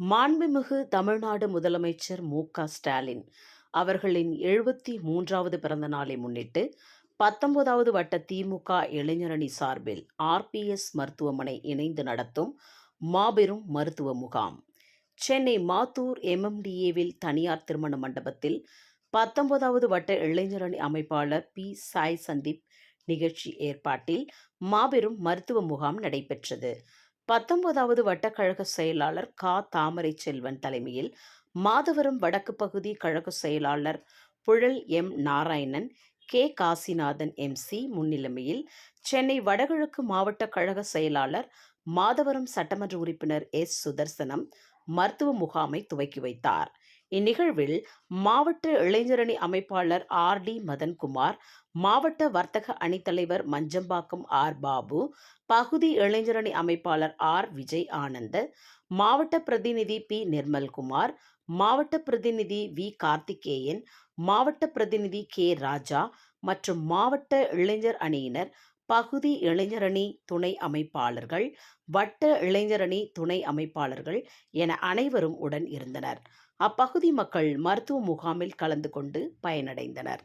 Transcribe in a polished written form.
மாண்புமிகு தமிழ்நாடு முதலமைச்சர் மு.க. ஸ்டாலின் அவர்களின் 73வது பிறந்த நாளை முன்னிட்டு 19வது வட்ட திமுக இளைஞரணி சார்பில் ஆர்பிஎஸ் மருத்துவமனை இணைந்து நடத்தும் மாபெரும் மருத்துவ முகாம் சென்னை மாத்தூர் எம்எம்டிஏவில் தனியார் திருமண மண்டபத்தில் 19வது வட்ட இளைஞரணி அமைப்பாளர் பி. சாய் சந்தீப் நிகழ்ச்சி ஏற்பாட்டில் மாபெரும் மருத்துவ முகாம் நடைபெற்றது. 19வது வட்டக்கழக செயலாளர் கா. தாமரை செல்வன் தலைமையில் மாதவரம் வடக்கு பகுதி கழக செயலாளர் Puzhal M. Narayanan, K. Kasinathan MC. முன்னிலைமையில் Chennai வடகிழக்கு மாவட்ட கழக செயலாளர் மாதவரம் சட்டமன்ற உறுப்பினர் எஸ். சுதர்சனம் மருத்துவ முகாமை துவக்கி வைத்தார். இந்நிகழ்வில் மாவட்ட இளைஞரணி அமைப்பாளர் ஆர். டி. மதன்குமார், மாவட்ட வர்த்தக அணித்தலைவர் மஞ்சம்பாக்கம் ஆர். பாபு, பகுதி இளைஞரணி அமைப்பாளர் ஆர். விஜய் ஆனந்த், மாவட்ட பிரதிநிதி பி. நிர்மல்குமார், மாவட்ட பிரதிநிதி வி. கார்த்திகேயன், மாவட்ட பிரதிநிதி கே. ராஜா மற்றும் மாவட்ட இளைஞர் அணியினர், பகுதி இளைஞரணி துணை அமைப்பாளர்கள், வட்ட இளைஞரணி துணை அமைப்பாளர்கள் என அனைவரும் உடன் இருந்தனர். அப்பகுதி மக்கள் மருத்துவ முகாமில் கலந்து கொண்டு பயனடைந்தனர்.